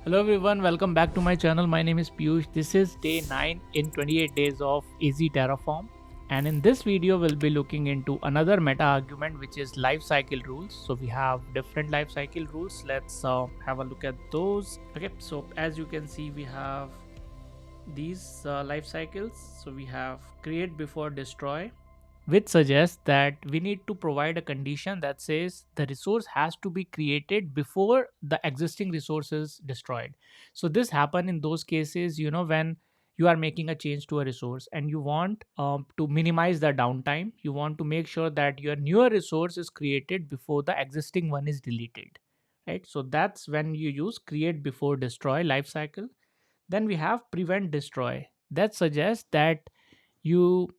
Hello everyone, welcome back to my channel. My name is Piyush. This is day 9 in 28 days of easy Terraform, and in this video we'll be looking into another meta argument, which is life cycle rules. So we have different life cycle rules. Let's have a look at those. Okay, so as you can see, we have these life cycles. So we have create before destroy, which suggests that we need to provide a condition that says the resource has to be created before the existing resource is destroyed. So this happen in those cases, when you are making a change to a resource and you want to minimize the downtime. You want to make sure that your newer resource is created before the existing one is deleted, right? So that's when you use create before destroy lifecycle. Then we have prevent destroy. That suggests that you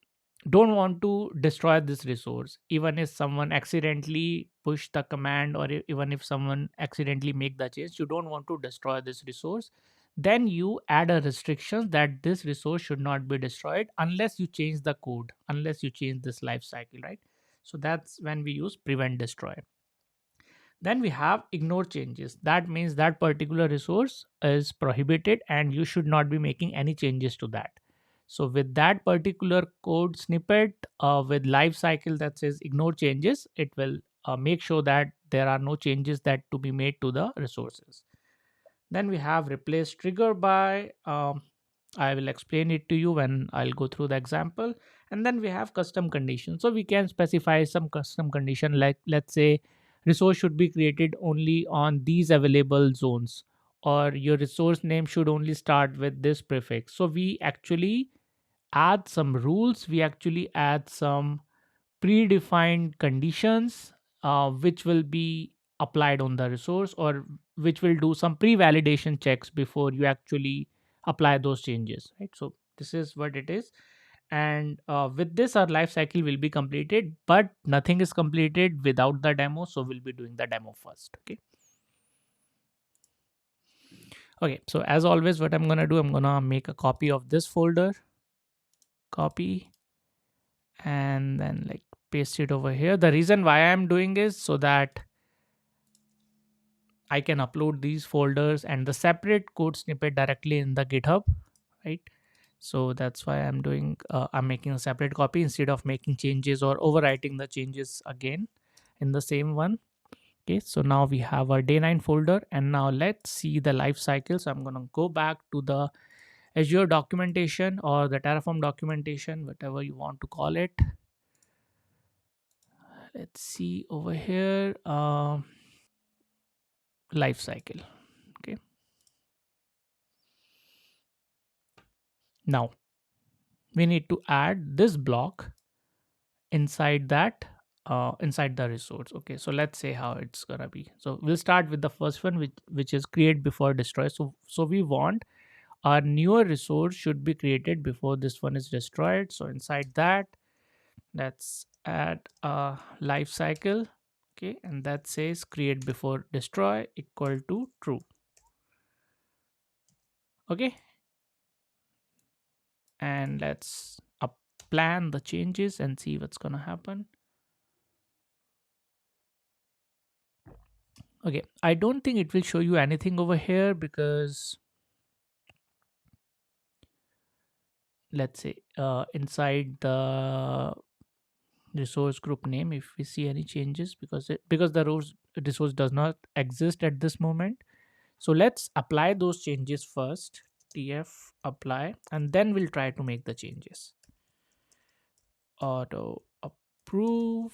don't want to destroy this resource even if someone accidentally push the command, or even if someone accidentally make the change. You don't want to destroy this resource. Then you add a restriction that this resource should not be destroyed unless you change the code, unless you change this life cycle, right? So that's when we use prevent destroy. Then we have ignore changes. That means that particular resource is prohibited and you should not be making any changes to that. So with that particular code snippet, with life cycle that says ignore changes, it will make sure that there are no changes that to be made to the resources. Then we have replace trigger by, I will explain it to you when I'll go through the example. And then we have custom condition. So we can specify some custom condition, like let's say resource should be created only on these available zones, or your resource name should only start with this prefix. So we actually add some rules, we actually add some predefined conditions, which will be applied on the resource, or which will do some pre-validation checks before you actually apply those changes, right? So this is what it is. And with this, our life cycle will be completed, but nothing is completed without the demo. So we'll be doing the demo first. Okay, so as always, what I'm gonna do, I'm gonna make a copy of this folder, copy, and then like paste it over here. The reason why I'm doing is so that I can upload these folders and the separate code snippet directly in the GitHub, right? So that's why I'm doing, I'm making a separate copy instead of making changes or overwriting the changes again in the same one. Okay, so now we have our day 9 folder, and now let's see the life cycle. So I'm going to go back to the Azure documentation or the Terraform documentation, whatever you want to call it. Let's see over here, life cycle. Okay, now we need to add this block inside that, inside the resource. Okay, so let's say how it's gonna be. So we'll start with the first one, which is create before destroy. So we want our newer resource should be created before this one is destroyed. So inside that, let's add a life cycle. Okay, and that says create before destroy equal to true. Okay, and let's plan the changes and see what's gonna happen. Okay, I don't think it will show you anything over here, because let's say inside the resource group name, if we see any changes, because the resource does not exist at this moment. So let's apply those changes first, tf apply, and then we'll try to make the changes. Auto approve.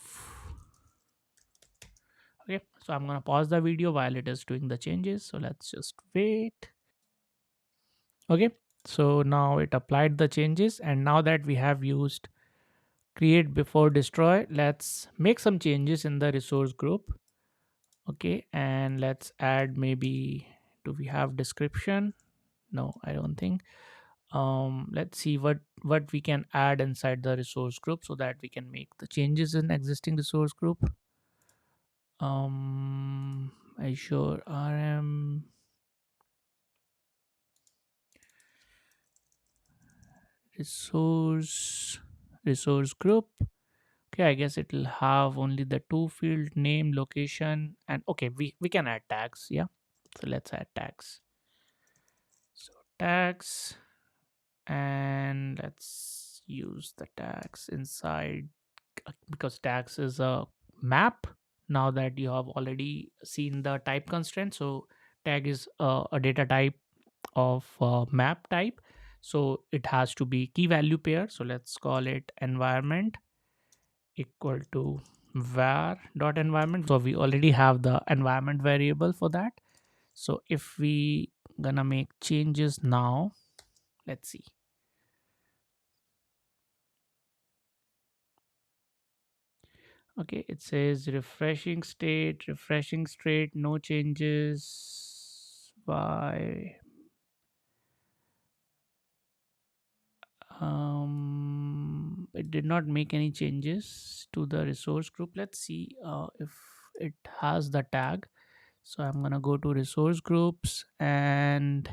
Okay, so I'm gonna pause the video while it is doing the changes. So let's just wait. Okay, so now it applied the changes, and now that we have used create before destroy, let's make some changes in the resource group. Okay, and let's add, maybe, do we have description? No, I don't think. Let's see what we can add inside the resource group so that we can make the changes in existing resource group. Azure RM resource group. Okay, I guess it will have only the two field, name, location, and okay, we can add tags. Yeah, so let's add tags. tags, and let's use the tags inside, because tags is a map. Now that you have already seen the type constraint, so tag is a data type of map type, so it has to be key value pair. So let's call it environment equal to var.environment. So we already have the environment variable for that. So if we gonna make changes now, let's see. Okay, it says refreshing state, no changes. Why? It did not make any changes to the resource group. Let's see if it has the tag. So I'm gonna go to resource groups and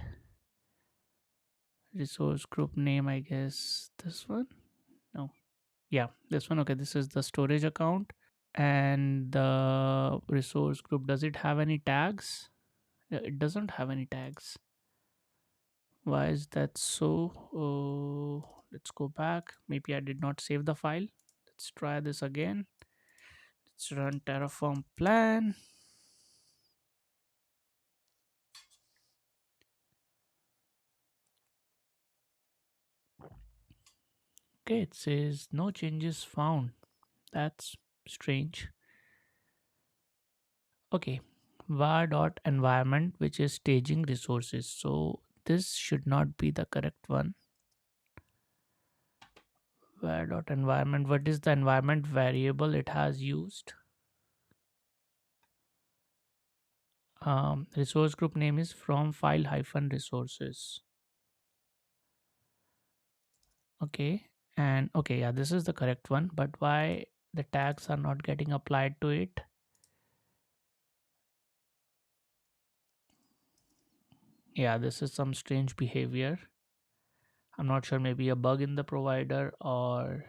resource group name, I guess this one. No, yeah, this one. Okay, this is the storage account. And the resource group, does it have any tags? It doesn't have any tags. Why is that so? Let's go back. Maybe I did not save the file. Let's try this again. Let's run Terraform plan. Okay, it says no changes found. That's strange. Okay, var.environment, which is staging resources. So this should not be the correct one. var.environment, what is the environment variable it has used? Resource group name is from file -resources. Okay, and okay, yeah, this is the correct one, but why the tags are not getting applied to it? Yeah, this is some strange behavior. I'm not sure, maybe a bug in the provider, or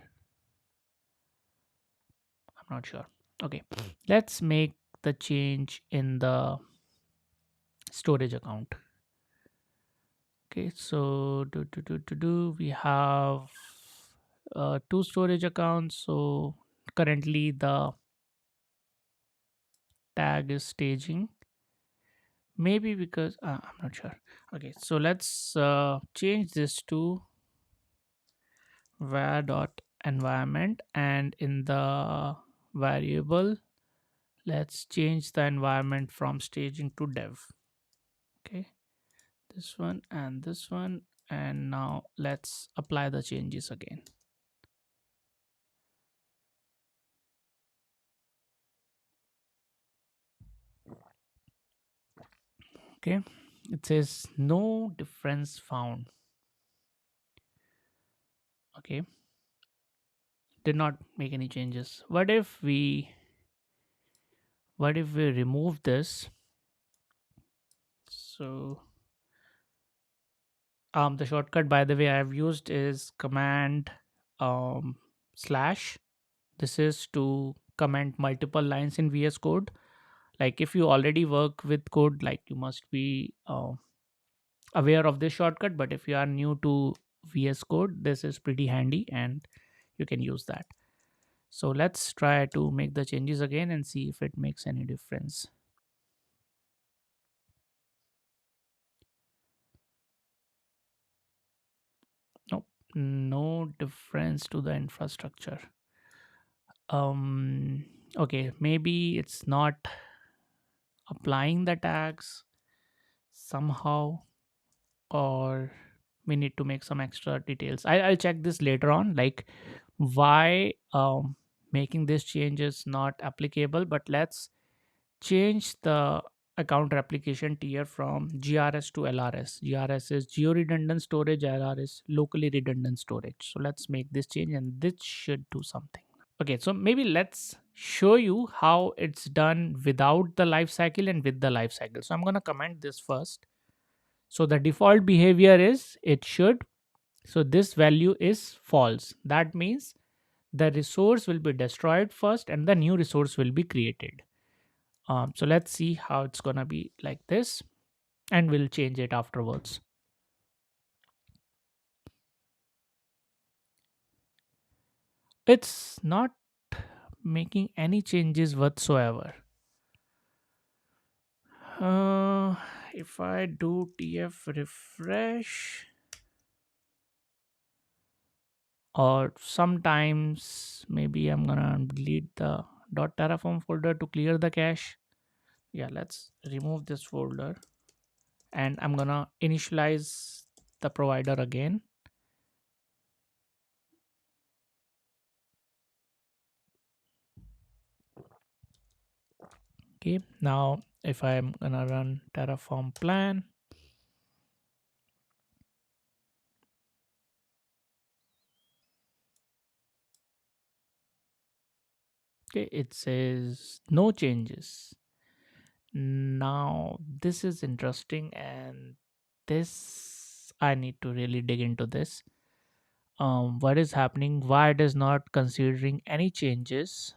I'm not sure. Okay, let's make the change in the storage account. Okay, so we have two storage accounts. So currently the tag is staging, maybe because I'm not sure. Okay, so let's change this to var.environment, and in the variable let's change the environment from staging to dev. Okay, this one and this one, and now let's apply the changes again. Okay, it says no difference found. Okay, did not make any changes. What if we remove this? So the shortcut, by the way, I've used is command slash. This is to comment multiple lines in VS Code. Like if you already work with code, like you must be aware of this shortcut, but if you are new to VS Code, this is pretty handy and you can use that. So let's try to make the changes again and see if it makes any difference. Nope, no difference to the infrastructure. Okay, maybe it's not applying the tags somehow, or we need to make some extra details. I'll check this later on, like why making this change is not applicable. But let's change the account replication tier from GRS to LRS. GRS is geo redundant storage, LRS is locally redundant storage. So let's make this change and this should do something. Okay, so maybe let's show you how it's done without the life cycle and with the life cycle. So I'm going to comment this first. So the default behavior is it should. So this value is false. That means the resource will be destroyed first and the new resource will be created. So let's see how it's going to be like this, and we'll change it afterwards. It's not making any changes whatsoever. Uh, if I do tf refresh, or sometimes maybe I'm gonna delete the .terraform folder to clear the cache. Yeah, let's remove this folder, and I'm gonna initialize the provider again. Okay, now if I'm gonna run Terraform plan, okay, it says no changes. Now this is interesting, and this I need to really dig into this. What is happening, why it is not considering any changes?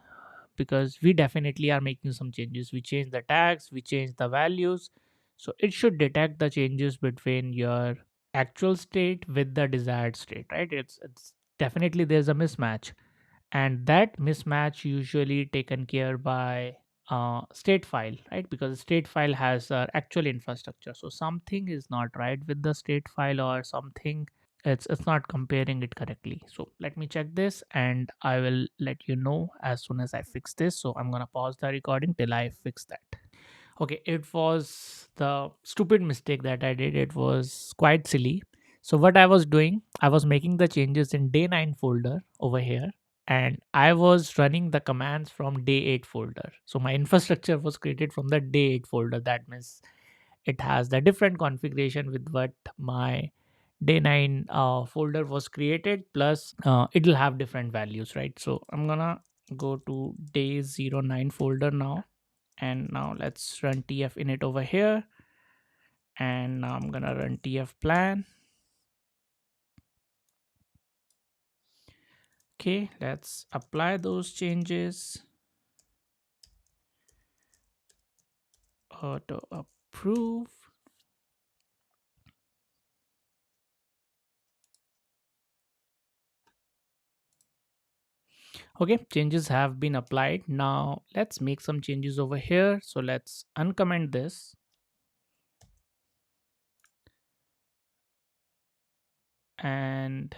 Because we definitely are making some changes. We change the tags, we change the values, so it should detect the changes between your actual state with the desired state, right? It's definitely there's a mismatch, and that mismatch usually taken care by state file, right? Because state file has actual infrastructure, so something is not right with the state file, or something, it's not comparing it correctly. So let me check this, and I will let you know as soon as I fix this. So I'm gonna pause the recording till I fix that. Okay, it was the stupid mistake that I did. It was quite silly. So what I was doing, I was making the changes in day 9 folder over here, and I was running the commands from day 8 folder. So my infrastructure was created from the day 8 folder. That means it has the different configuration with what my day 9 folder was created, plus it'll have different values, right? So I'm gonna go to day 09 folder now, and now let's run tf init over here, and now I'm gonna run tf plan. Okay, let's apply those changes. Auto approve. Okay, changes have been applied. Now let's make some changes over here. So let's uncomment this, and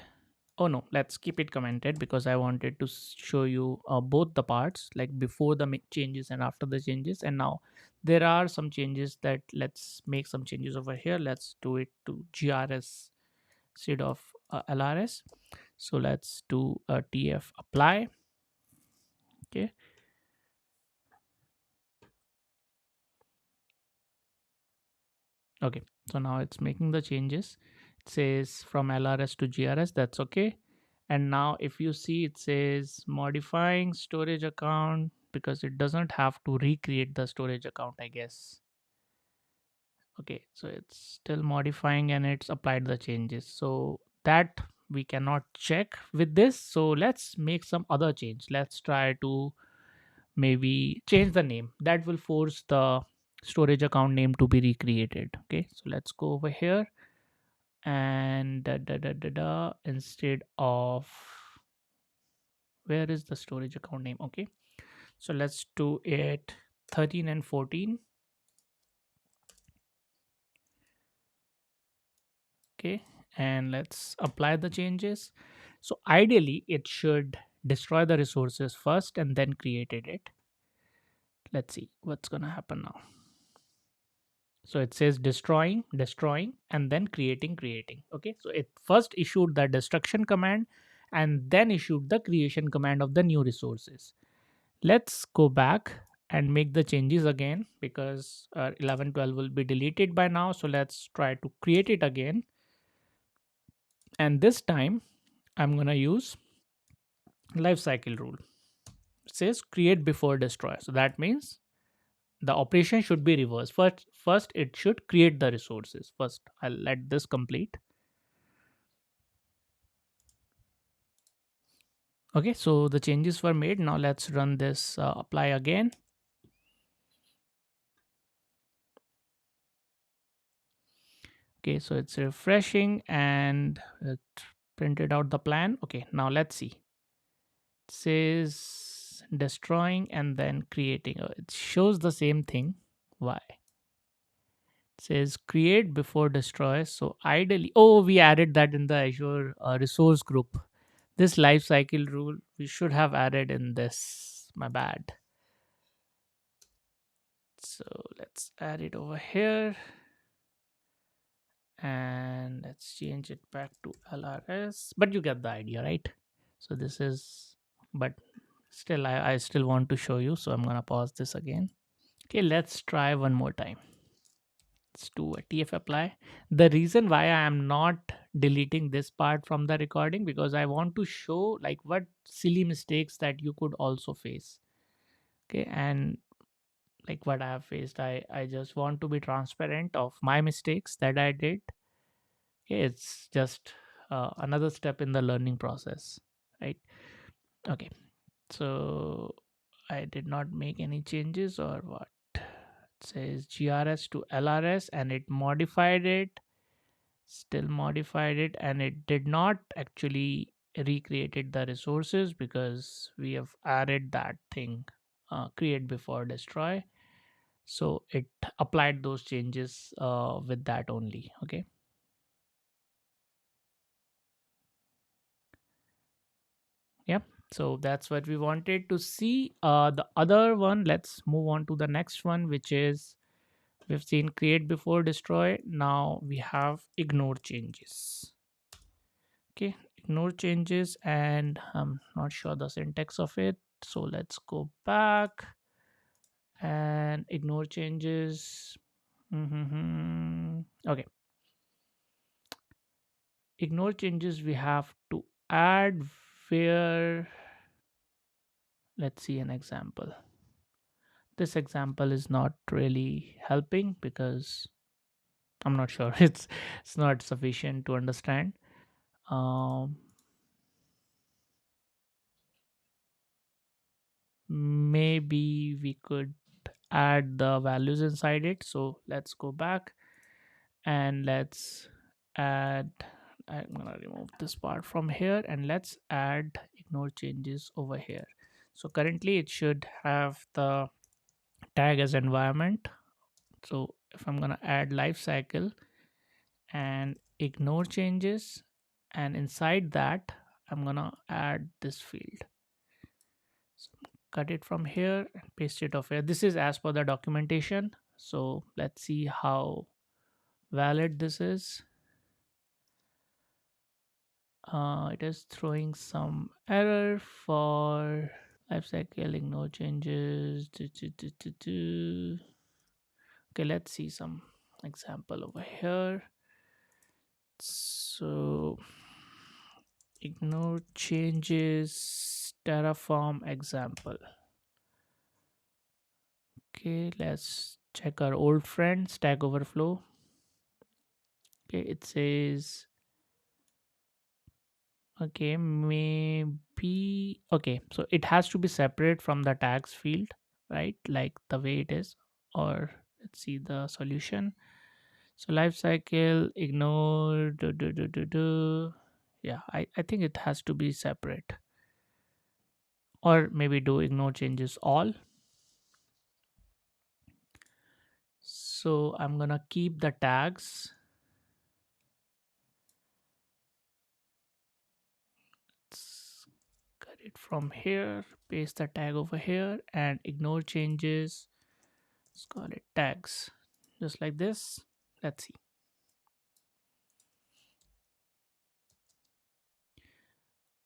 oh no, let's keep it commented because I wanted to show you both the parts, like before the changes and after the changes. And now there are some changes that let's make some changes over here. Let's do it to grs instead of lrs. So let's do a tf apply. Okay, okay, so now it's making the changes. It says from lrs to grs, that's okay. And now if you see, it says modifying storage account, because it doesn't have to recreate the storage account, I guess. Okay, so it's still modifying and it's applied the changes, so that we cannot check with this. So let's make some other change. Let's try to maybe change the name. That will force the storage account name to be recreated. Okay, so let's go over here, and instead of, where is the storage account name? Okay, so let's do it 13 and 14. Okay, and let's apply the changes. So ideally it should destroy the resources first and then created it. Let's see what's gonna happen now. So it says destroying and then creating. Okay, so it first issued the destruction command and then issued the creation command of the new resources. Let's go back and make the changes again, because 11 12 will be deleted by now. So let's try to create it again, and this time I'm gonna use life cycle rule. It says create before destroy, so that means the operation should be reversed. First it should create the resources first. I'll let this complete. Okay, so the changes were made. Now let's run this apply again. Okay, so it's refreshing and it printed out the plan. Okay, now let's see. says destroying and then creating. It shows the same thing. Why? It says create before destroy. So ideally, oh, we added that in the Azure resource group. This life cycle rule we should have added in this. My bad. So let's add it over here. And let's change it back to LRS, but you get the idea, right? So this is, but still I still want to show you, so I'm gonna pause this again. Okay, let's try one more time. Let's do a 𝗙𝗏apply. The reason why I am not deleting this part from the recording, because I want to show like what silly mistakes that you could also face. Okay, and like what I have faced, I just want to be transparent of my mistakes that I did. Okay, it's just another step in the learning process, right? Okay, so I did not make any changes or what. It says GRS to LRS and it modified it, still modified it, and it did not actually recreated the resources because we have added that thing, create before destroy. So it applied those changes with that only. Okay. Yep, so that's what we wanted to see. The other one, let's move on to the next one, which is we've seen create before destroy. Now we have ignore changes. Okay, ignore changes, and I'm not sure the syntax of it, so let's go back and ignore changes. Okay, ignore changes we have to add where, let's see an example. This example is not really helping because I'm not sure it's not sufficient to understand. Maybe we could add the values inside it. So let's go back and let's add, I'm gonna remove this part from here and let's add ignore changes over here. So currently it should have the tag as environment. So if I'm gonna add life cycle and ignore changes, and inside that I'm gonna add this field. So cut it from here and paste it off here. This is as per the documentation, so let's see how valid this is. It is throwing some error for lifecycle ignore changes. Okay, let's see some example over here. So ignore changes Terraform example. Okay, let's check our old friend Stack Overflow. Okay, it says, okay, maybe, okay, so it has to be separate from the tags field, right? Like the way it is, or let's see the solution. So lifecycle ignore yeah, I think it has to be separate, or maybe do ignore changes all. So I'm gonna keep the tags. Let's cut it from here, paste the tag over here, and ignore changes. Let's call it tags, just like this. Let's see.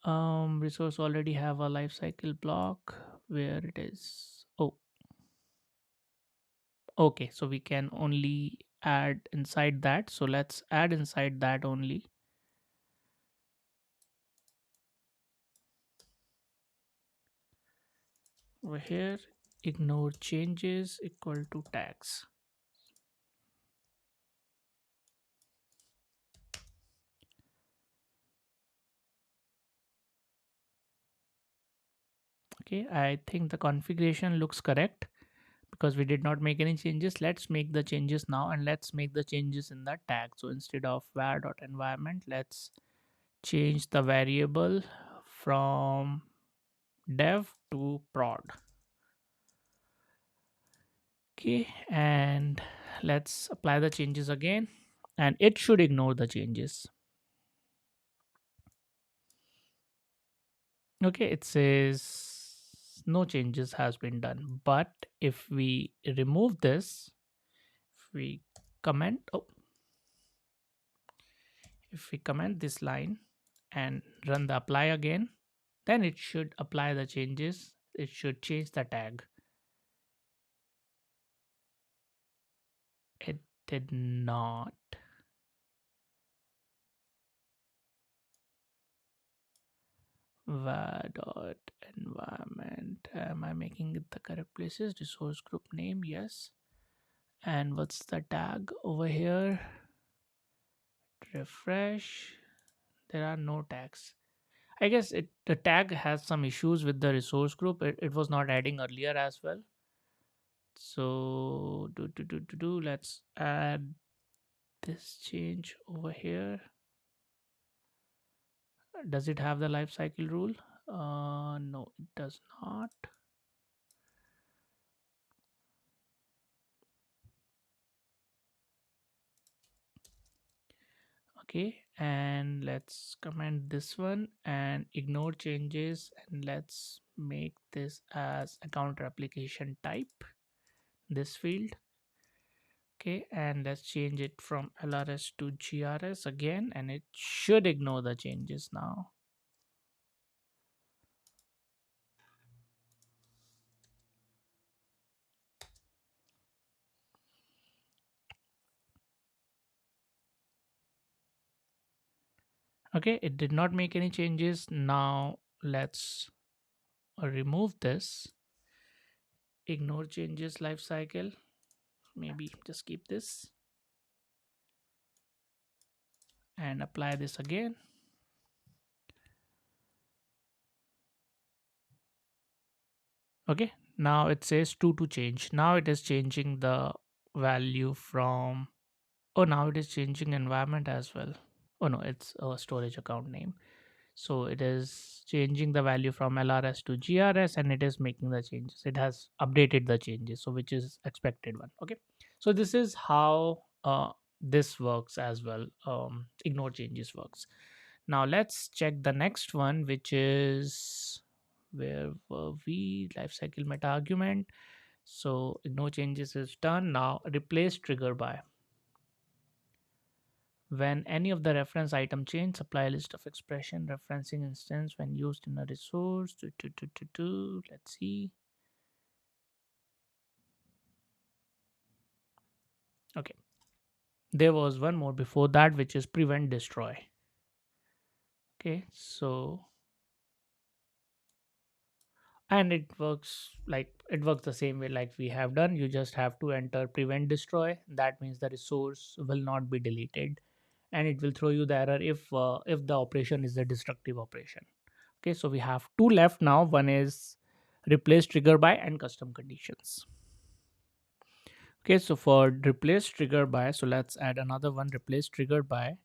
Resource already have a lifecycle block where it is. Oh, okay, so we can only add inside that, so let's add inside that only. Over here, ignore changes equal to tags. Okay, I think the configuration looks correct because we did not make any changes. Let's make the changes now, and let's make the changes in the tag. So instead of var.environment, let's change the variable from dev to prod. Okay, and let's apply the changes again, and it should ignore the changes. Okay, it says no changes has been done, but if we remove this, if we comment, if we comment this line and run the apply again, then it should apply the changes. It should change the tag. It did not. _environment. Am I making it the correct places? Resource group name, yes. And what's the tag over here? Refresh. There are no tags. I guess the tag has some issues with the resource group. It was not adding earlier as well. So let's add this change over here. Does it have the life cycle rule? No, it does not. Okay, and let's comment this one and ignore changes, and let's make this as account replication type, this field. Okay, and let's change it from LRS to GRS again, and it should ignore the changes now. Okay, it did not make any changes. Now let's remove this, ignore changes life cycle, maybe just keep this and apply this again. Okay, now it says to change. Now it is changing the value from, oh, now it is changing environment as well. Oh no, it's a storage account name. So it is changing the value from LRS to GRS, and it is making the changes. It has updated the changes, so which is expected one. Okay, so this is how this works as well. Ignore changes works. Now let's check the next one, which is, where were we? Lifecycle meta argument. So ignore changes is done. Now replace trigger by. When any of the reference item change, supply a list of expression referencing instance when used in a resource. Let's see. Okay. There was one more before that, which is prevent destroy. Okay, so, and it works the same way like we have done. You just have to enter prevent destroy. That means the resource will not be deleted, and it will throw you the error if the operation is a destructive operation. Okay, so we have two left now. One is replace trigger by and custom conditions. Okay, so for replace trigger by, so let's add another one, replace trigger by.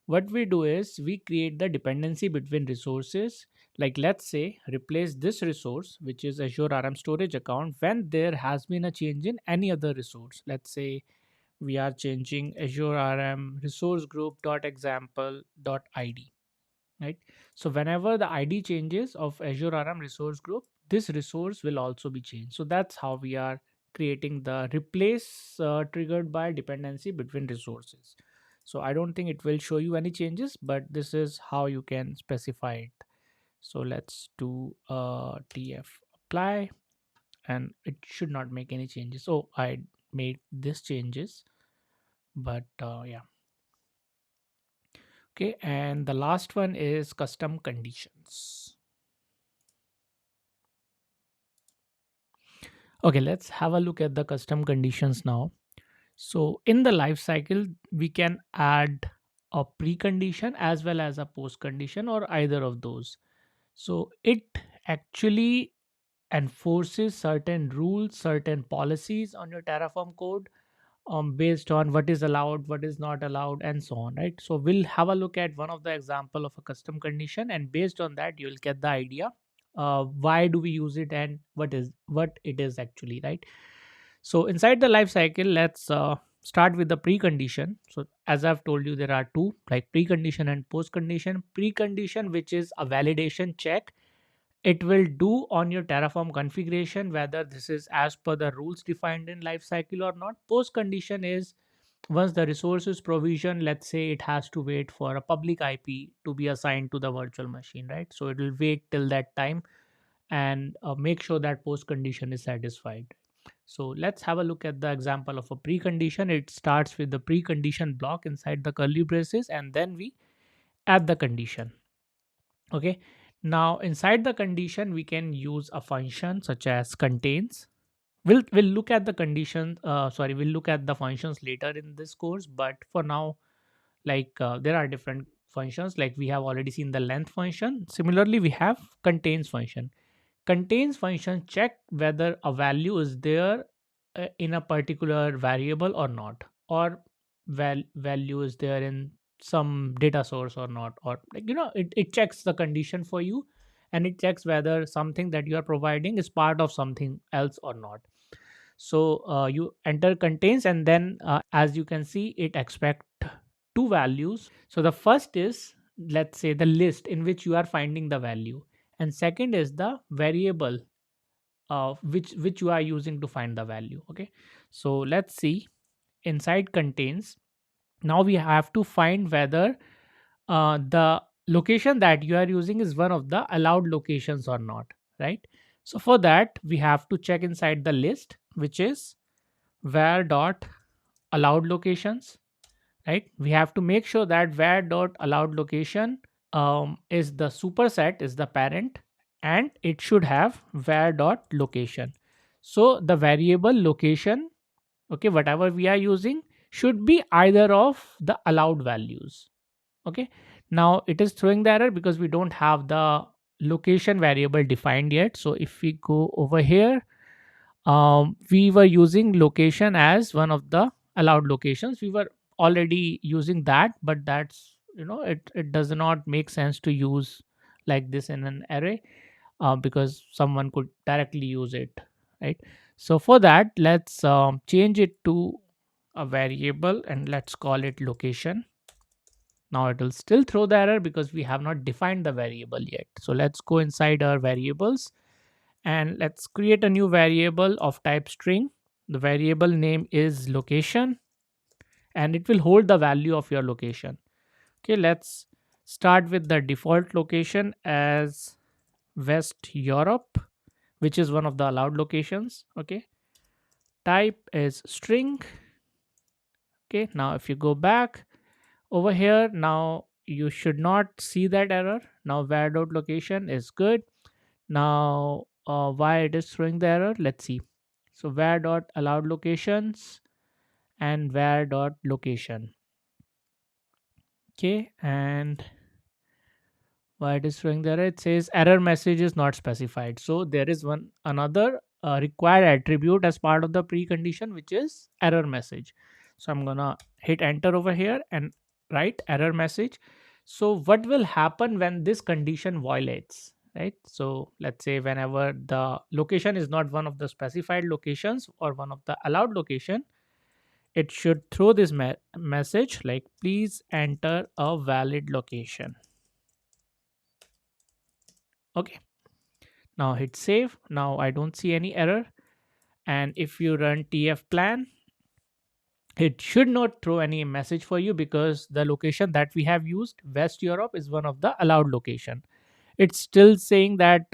What we do is we create the dependency between resources. Like let's say replace this resource, which is Azure RM storage account, when there has been a change in any other resource. Let's say we are changing Azure RM resource group dot example dot id, right? So whenever the id changes of Azure RM resource group, this resource will also be changed. So that's how we are creating the replace triggered by dependency between resources. So I don't think it will show you any changes, but this is how you can specify it. So let's do tf apply, and it should not make any changes. So I made this changes, but yeah. Okay, and the last one is custom conditions. Okay, let's have a look at the custom conditions now. So in the life cycle, we can add a precondition as well as a post condition, or either of those. So it actually enforces certain rules, certain policies on your Terraform code, based on what is allowed, what is not allowed, and so on, right? So we'll have a look at one of the example of a custom condition, and based on that, you'll get the idea why do we use it, and what it is actually, right? So inside the life cycle, let's start with the precondition. So as I've told you, there are two, like precondition and postcondition. Precondition, which is a validation check, it will do on your Terraform configuration whether this is as per the rules defined in lifecycle or not. Post condition is once the resource is provisioned, let's say it has to wait for a public IP to be assigned to the virtual machine, right? So it will wait till that time and make sure that post condition is satisfied. So let's have a look at the example of a precondition. It starts with the precondition block inside the curly braces, and then we add the condition. Okay, now inside the condition we can use a function such as contains. We'll look at the condition, we'll look at the functions later in this course, but for now, like there are different functions. Like we have already seen the length function. Similarly, we have contains function. Contains function check whether a value is there in a particular variable or not, or value is there in some data source or not, or like, it checks the condition for you, and it checks whether something that you are providing is part of something else or not. So you enter contains, and then as you can see, it expect two values. So the first is, let's say, the list in which you are finding the value, and second is the variable which you are using to find the value. Okay, so let's see. Inside contains, now we have to find whether the location that you are using is one of the allowed locations or not, right? So for that, we have to check inside the list, which is where dot allowed locations, right? We have to make sure that where dot allowed location is the superset, is the parent, and it should have where dot location. So the variable location, okay, whatever we are using, should be either of the allowed values. Okay, now it is throwing the error because we don't have the location variable defined yet. So if we go over here, we were using location as one of the allowed locations. We were already using that, but that's, it does not make sense to use like this in an array, because someone could directly use it, right? So for that, let's change it to a variable and let's call it location. Now it will still throw the error because we have not defined the variable yet. So let's go inside our variables and let's create a new variable of type string. The variable name is location, and it will hold the value of your location. Okay, let's start with the default location as West Europe, which is one of the allowed locations. Okay, type is string. Okay, now if you go back over here, now you should not see that error. Now where dot location is good. Now why it is throwing the error, let's see. So where dot allowed locations and where dot location. Okay, and why it is throwing the error, it says error message is not specified. So there is another required attribute as part of the precondition, which is error message. So I'm gonna hit enter over here and write error message. So what will happen when this condition violates, right? So let's say whenever the location is not one of the specified locations or one of the allowed location, it should throw this message like, please enter a valid location. Okay, now hit save. Now I don't see any error, and if you run tfplan, it should not throw any message for you because the location that we have used, West Europe, is one of the allowed location. It's still saying that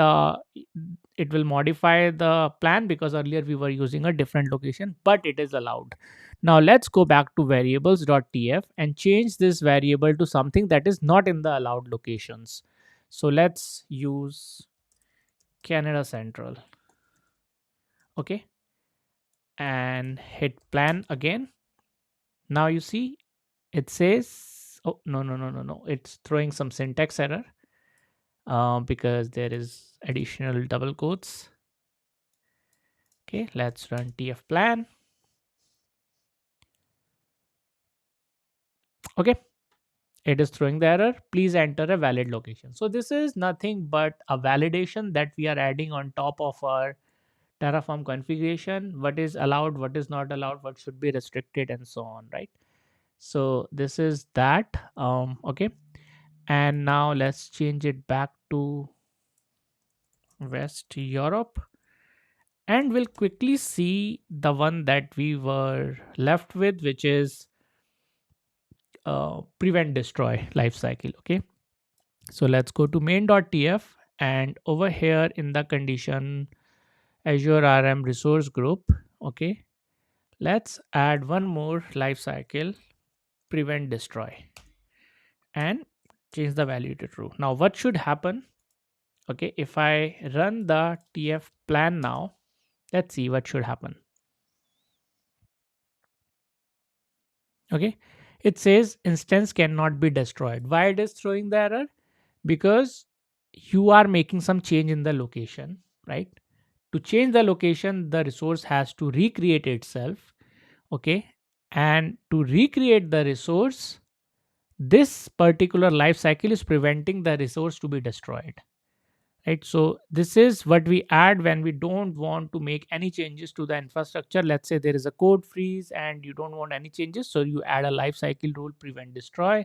it will modify the plan because earlier we were using a different location, but it is allowed. Now let's go back to variables.tf and change this variable to something that is not in the allowed locations. So let's use Canada Central. Okay, and hit plan again. Now you see it says, oh no, it's throwing some syntax error because there is additional double quotes. Okay, let's run tfplan. Okay, it is throwing the error, please enter a valid location. So this is nothing but a validation that we are adding on top of our Terraform configuration, what is allowed, what is not allowed, what should be restricted, and so on, right? So this is that. Okay, and now let's change it back to West Europe, and we'll quickly see the one that we were left with, which is prevent destroy lifecycle. Okay, so let's go to main.tf, and over here in the condition Azure RM resource group, okay, let's add one more lifecycle prevent destroy and change the value to true. Now what should happen? Okay, if I run the tf plan now, let's see what should happen. Okay, it says instance cannot be destroyed. Why it is throwing the error? Because you are making some change in the location, right? To change the location, the resource has to recreate itself. Okay, and to recreate the resource, this particular life cycle is preventing the resource to be destroyed, right? So this is what we add when we don't want to make any changes to the infrastructure. Let's say there is a code freeze and you don't want any changes, so you add a life cycle rule prevent destroy.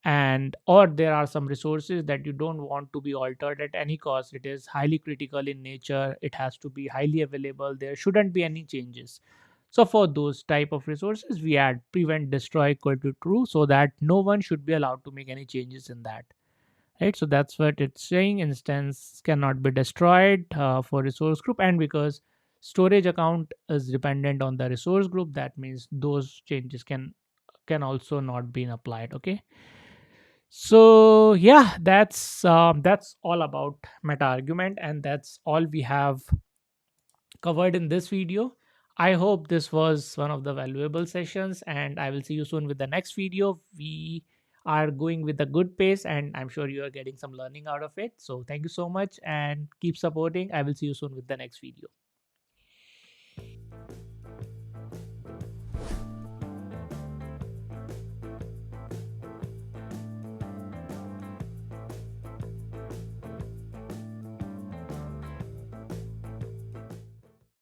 And or there are some resources that you don't want to be altered at any cost, it is highly critical in nature, it has to be highly available, there shouldn't be any changes. So for those type of resources, we add prevent destroy equal to true, so that no one should be allowed to make any changes in that, right? So that's what it's saying, instance cannot be destroyed for resource group. And because storage account is dependent on the resource group, that means those changes can also not be applied. Okay, so yeah, that's all about meta argument, and that's all we have covered in this video. I hope this was one of the valuable sessions, and I will see you soon with the next video. We are going with a good pace, and I'm sure you are getting some learning out of it. So thank you so much and keep supporting. I will see you soon with the next video.